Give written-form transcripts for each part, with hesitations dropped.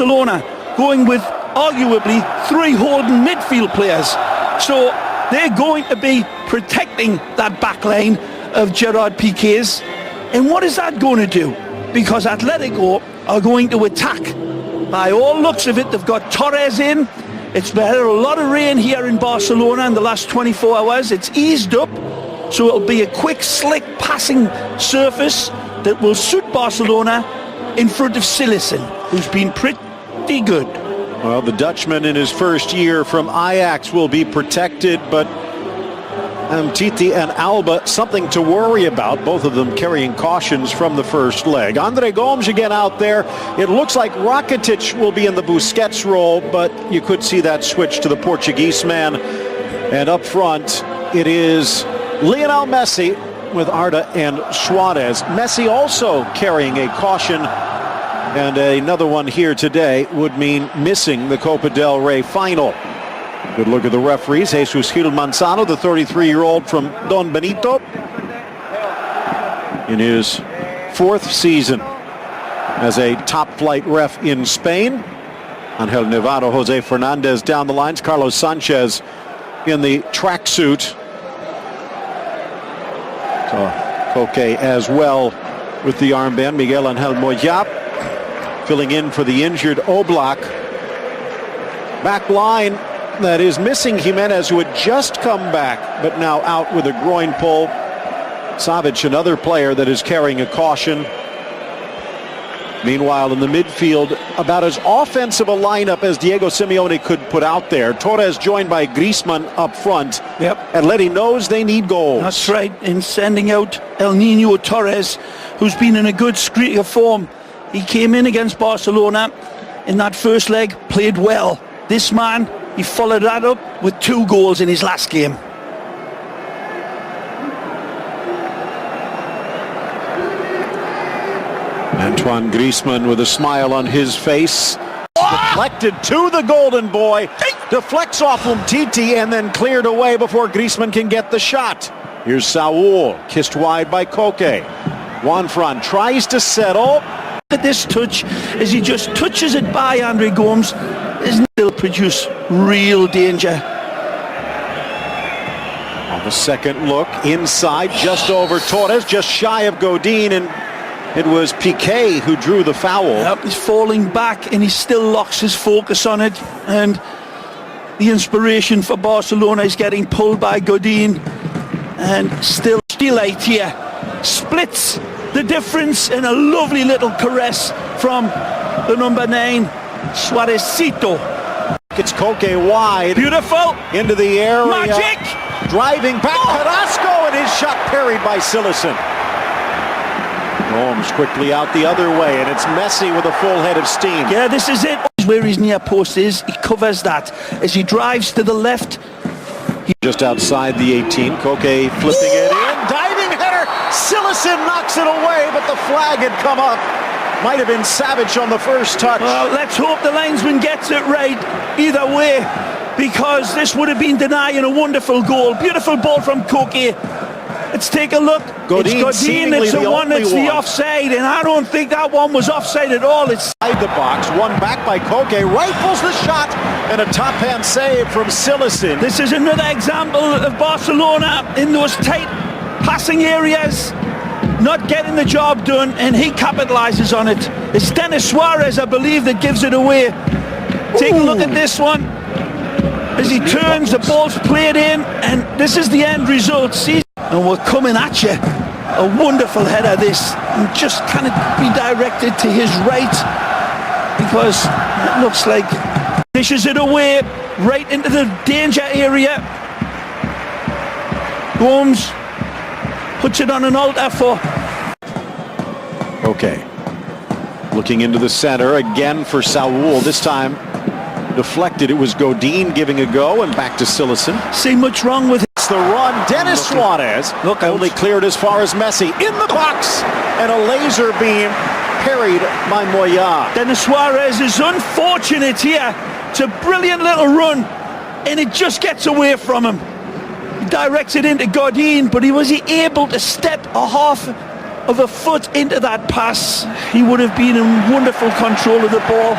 Barcelona going with arguably 3 holding midfield players. So they're going to be protecting that back line of Gerard Piqué's. And what is that going to do? Because Atletico are going to attack. By all looks of it, they've got Torres in. It's been a lot of rain here in Barcelona in the last 24 hours. It's eased up, so it'll be a quick, slick passing surface that will suit Barcelona in front of Silesen, who's been pretty good. Well, the Dutchman in his first year from Ajax will be protected, but Titi and Alba, something to worry about, both of them carrying cautions from the first leg. Andre Gomes again out there. It looks like Rakitic will be in the Busquets role, but you could see that switch to the Portuguese man. And up front, it is Lionel Messi with Arda and Suarez. Messi also carrying a caution, and another one here today would mean missing the Copa del Rey final. Good look at the referees. Jesus Gil Manzano, the 33-year-old from Don Benito, in his 4th season as a top-flight ref in Spain. Angel Nevado, Jose Fernandez down the lines. Carlos Sanchez in the tracksuit. So Koke as well with the armband. Miguel Angel Moyap filling in for the injured Oblak. Back line that is missing Jimenez, who had just come back but now out with a groin pull. Savic, another player that is carrying a caution. Meanwhile, in the midfield, about as offensive a lineup as Diego Simeone could put out there. Torres joined by Griezmann up front. Yep. Atleti knows they need goals. That's right, in sending out El Nino Torres, who's been in a good streak of form. He came in against Barcelona in that first leg, played well. This man, he followed that up with 2 goals in his last game. Antoine Griezmann with a smile on his face. Deflected to the golden boy. Deflects off Umtiti and then cleared away before Griezmann can get the shot. Here's Saúl, kissed wide by Koke. Juanfran tries to settle. At this touch, as he just touches it by Andre Gomes, it'll produce real danger. On the second look, inside, just over Torres, just shy of Godin, and it was Piqué who drew the foul. Yep, he's falling back and he still locks his focus on it, and the inspiration for Barcelona is getting pulled by Godin, and still Stillite here splits the difference in a lovely little caress from the number 9, Suarezcito. It's Koke wide. Beautiful. Into the area. Magic. Driving back. Carrasco, and his shot parried by Silesen. Gomes quickly out the other way, and it's Messi with a full head of steam. Yeah, this is it. Where his near post is, he covers that. As he drives to the left. Just outside the 18, Koke flipping it in. Diving header. Silesen knocks it away, but the flag had come up. Might have been Savic on the first touch. Well, let's hope the linesman gets it right either way, because this would have been denying a wonderful goal. Beautiful ball from Koke. Let's take a look. Godin, it's Godin, it's the one that's the offside, and I don't think that one was offside at all. It's inside the box, one back by Koke, rifles the shot, and a top-hand save from Silesen. This is another example of Barcelona in those tight passing areas not getting the job done, and he capitalizes on it. It's Denis Suarez, I believe, that gives it away. Take a look at this one. As he turns, the ball's played in, and this is the end result. See, and we're coming at you. A wonderful header, this, and just can it be directed to his right, because it looks like dishes it away right into the danger area. Gomes puts it on an altar for. Okay. Looking into the center again for Saúl. This time deflected. It was Godin giving a go, and back to Silesen. See much wrong with it. It's the run. Denis Suarez only cleared as far as Messi. In the box, and a laser beam parried by Moya. Denis Suarez is unfortunate here. It's a brilliant little run, and it just gets away from him. He directs it into Godin, but was he able to step a half of a foot into that pass? He would have been in wonderful control of the ball.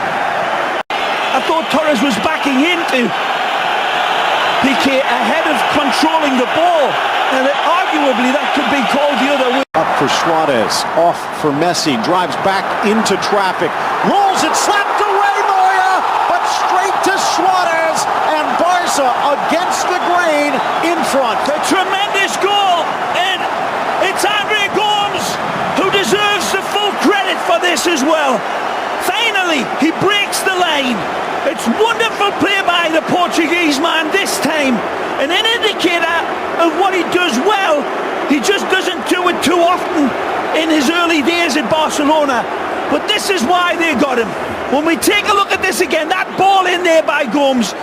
I thought Torres was backing into Piqué ahead of controlling the ball, and arguably that could be called the other way. Up for Suarez, off for Messi, drives back into traffic, rolls it, slapped away Moya, but straight to Suarez, and Barca against the grain in front. A tremendous goal, and it's Andre Gomes who deserves the full credit for this as well. Finally, he breaks the line. It's wonderful play by the Portuguese man this time, and an indicator of what he does well. He just doesn't do it too often in his early days at Barcelona, but this is why they got him. When we take a look at this again, that ball in there by Gomes,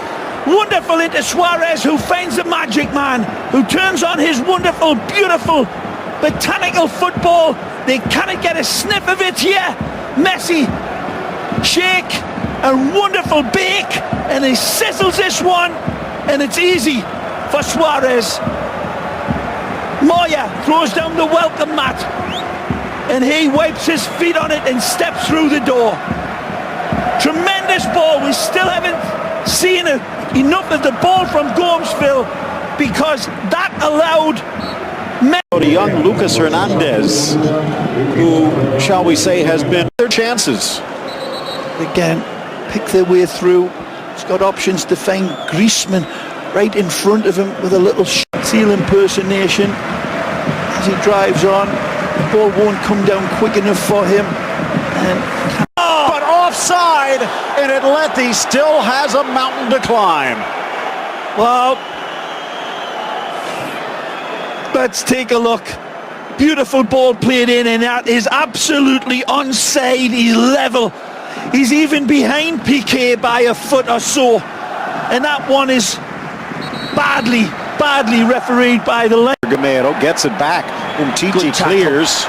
wonderful into Suarez, who finds the magic man, who turns on his wonderful, beautiful, botanical football. They cannot get a sniff of it here. Messi, shake, a wonderful bake, and he sizzles this one, and it's easy for Suarez. Moya throws down the welcome mat, and he wipes his feet on it and steps through the door. Tremendous ball. We still haven't seen enough of the ball from Gomes, Phil, because that allowed The young Lucas Hernandez, who, shall we say, has been their chances. again pick their way through. He's got options to find Griezmann right in front of him with a little seal impersonation as he drives on. The ball won't come down quick enough for him, and but offside, and Atleti still has a mountain to climb. well, let's take a look. Beautiful ball played in, and that is absolutely onside. He's level. He's even behind Piqué by a foot or so, and that one is badly refereed by the line. Gamero gets it back. Umtiti clears.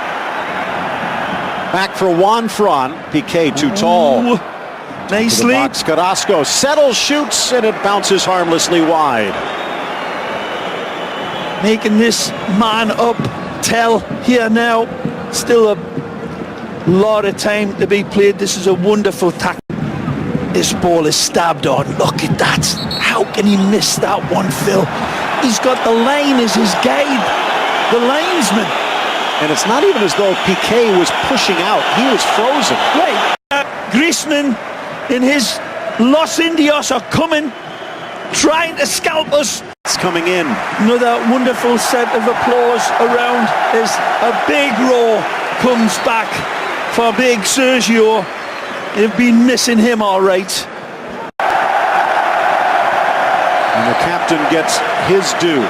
Back for Juan Fran. Piqué too tall. Ooh, nicely. Box, Carrasco settles, shoots, and it bounces harmlessly wide. Making this man up tell here now. Still a lot of time to be played. This is a wonderful tackle. This ball is stabbed on. Look at that. How can he miss that one, Phil? He's got the line as his guide, the linesman. And it's not even as though Piqué was pushing out. He was frozen. Right. Griezmann in his Los Indios are coming, trying to scalp us. It's coming in. Another wonderful set of applause around as a big roar comes back for big Sergio. They've been missing him all right. And the captain gets his due.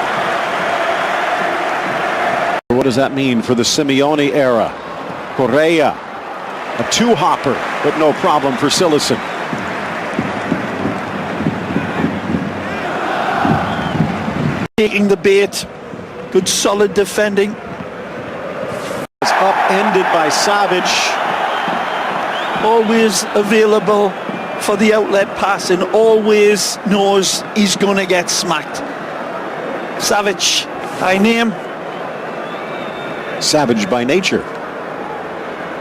What does that mean for the Simeone era? Correa, a two-hopper, but no problem for Silesen. Taking the bait. Good solid defending. It's upended by Savage. Always available for the outlet pass and always knows he's going to get smacked. Savage by name. Savage by nature.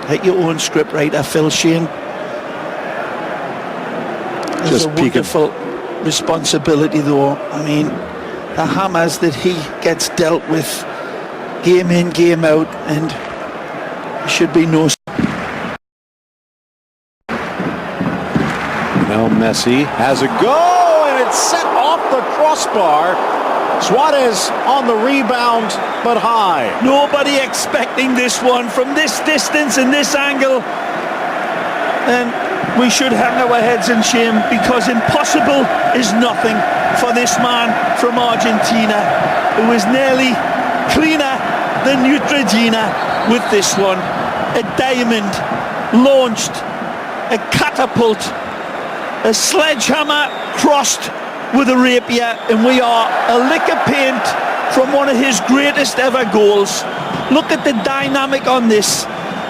Hit your own script writer, Phil Shane. There's Just a wonderful responsibility though. I mean, the hammers that he gets dealt with game in, game out, and there should be no. Now Messi has a go, and it's set off the crossbar. Suarez on the rebound, but high. Nobody expecting this one from this distance and this angle. And we should hang our heads in shame, because impossible is nothing for this man from Argentina, who is nearly cleaner than Neutrogena with this one. A diamond launched, a catapult, a sledgehammer crossed with a rapier, and we are a lick of paint from one of his greatest ever goals. Look at the dynamic on this.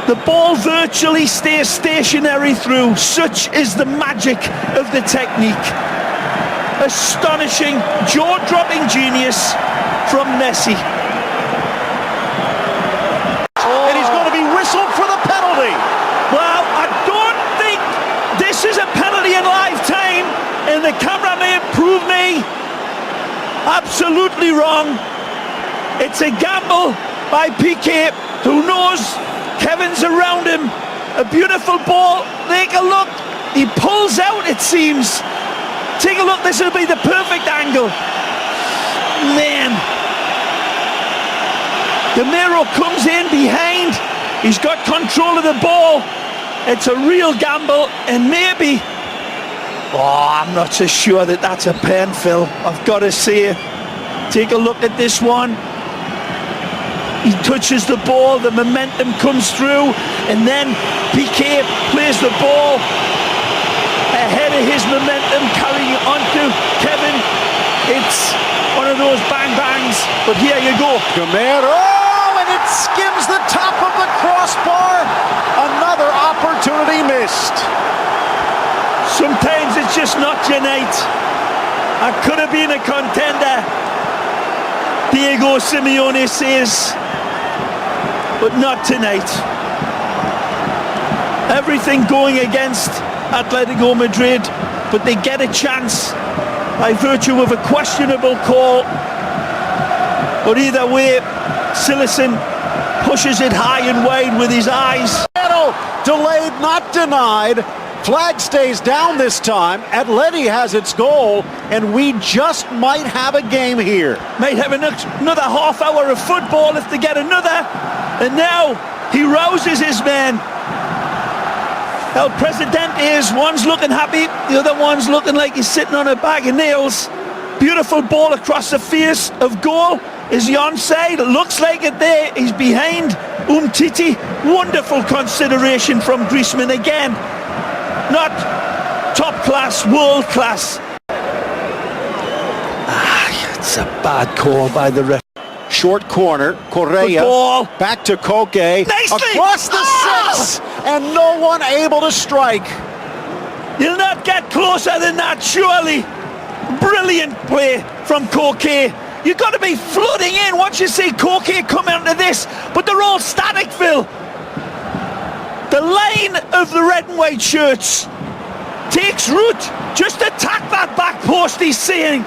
The ball virtually stays stationary through. Such is the magic of the technique. Astonishing, jaw-dropping genius from Messi. And he's going to be whistled for the penalty. Well, I don't think this is a penalty in lifetime. absolutely wrong. It's a gamble by Piqué, who knows Kevin's around him. A beautiful ball. Take a look. He pulls out, it seems. Take a look. This will be the perfect angle. Man. Gamero comes in behind. He's got control of the ball. It's a real gamble, and maybe... Oh, I'm not so sure that that's a pen, Phil. I've got to say. Take a look at this one. He touches the ball, the momentum comes through, and then Piqué plays the ball ahead of his momentum, carrying it onto Kevin. It's one of those bang-bangs, but here you go. Gamero, and it skims the top of the crossbar. Another opportunity missed. Sometimes it's just not your night. I could have been a contender, Diego Simeone says, but not tonight. Everything going against Atletico Madrid, but they get a chance by virtue of a questionable call. But either way, Silicon pushes it high and wide with his eyes. Delayed, not denied. Flag stays down this time. Atleti has its goal, and we just might have a game here. Might have another half hour of football if they get another. And now he rouses his men. El Presidente is, one's looking happy, the other one's looking like he's sitting on a bag of nails. Beautiful ball across the face of goal. Is he onside? Looks like it there. He's behind Umtiti. Wonderful consideration from Griezmann again. Not top class, world class. It's a bad call by the ref. Short corner, Correa, back to Koke, nicely across the six, and no one able to strike. You'll not get closer than that, surely. Brilliant play from Koke. You've got to be flooding in once you see Koke come into this, but they're all static, Phil. The line of the red and white shirts takes root. Just attack that back post, he's saying.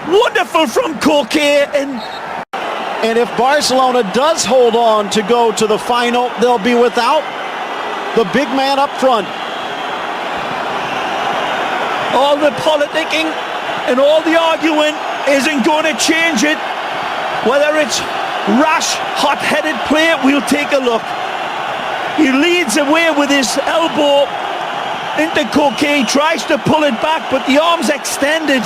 Wonderful from Koke. And if Barcelona does hold on to go to the final, they'll be without the big man up front. All the politicking and all the arguing isn't going to change it. Whether it's rash, hot-headed play, we'll take a look. He leads away with his elbow into Koke, tries to pull it back, but the arm's extended.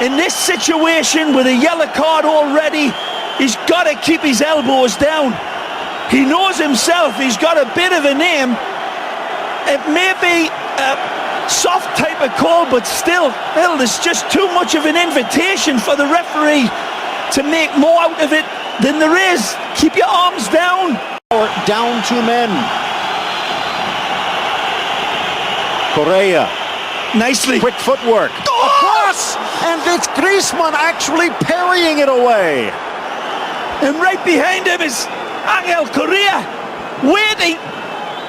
In this situation, with a yellow card already, he's got to keep his elbows down. He knows himself, he's got a bit of a name. It may be a soft type of call, but still, there's just too much of an invitation for the referee to make more out of it than there is. Keep your arms down. Down two men. Correa. Nicely. Quick footwork. Across! And it's Griezmann actually parrying it away. And right behind him is Angel Correa, waiting.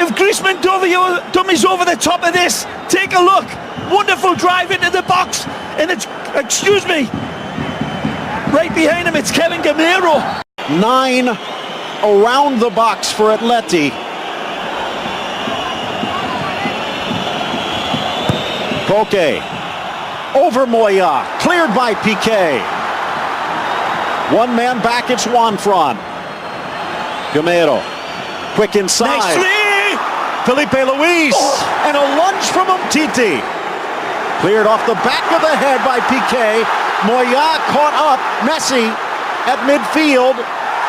If Griezmann dummies over the top of this, take a look. Wonderful drive into the box. And it's, excuse me, right behind him, it's Kevin Gamero. 9 around the box for Atleti. Koke. Over Moya. Cleared by Piqué. One man back, it's Juanfran. Gamero. Quick inside. Nicely! Felipe Luis. And a lunge from Umtiti. Cleared off the back of the head by Piqué. Moya caught up. Messi at midfield.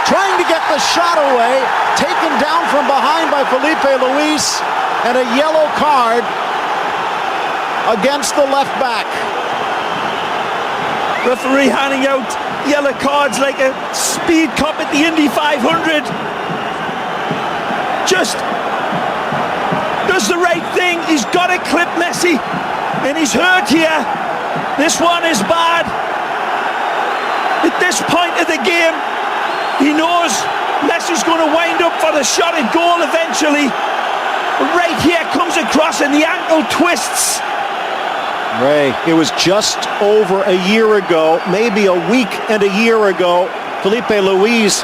Trying to get the shot away. Taken down from behind by Felipe Luis. And a yellow card against the left back. Referee handing out yellow cards like a speed cop at the Indy 500. Just does the right thing. He's got to clip Messi, and he's hurt here. This one is bad. At this point of the game, he knows Messi's going to wind up for the shot at goal eventually. Right here comes across, and the ankle twists. Ray, it was just over a year ago, maybe a week and a year ago, Felipe Luis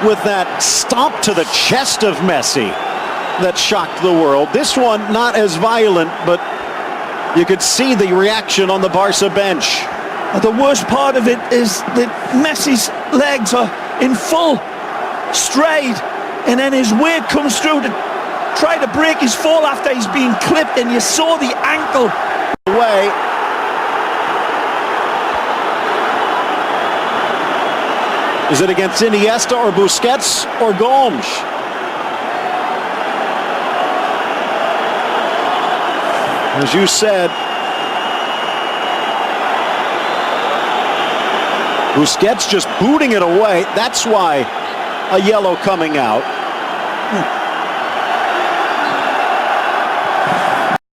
with that stomp to the chest of Messi that shocked the world. This one not as violent, but you could see the reaction on the Barca bench. The worst part of it is that Messi's legs are in full stride, and then his weight comes through to try to break his fall after he's been clipped, and you saw the ankle. Away. Is it against Iniesta or Busquets or Gomes? As you said, Busquets just booting it away. That's why a yellow coming out.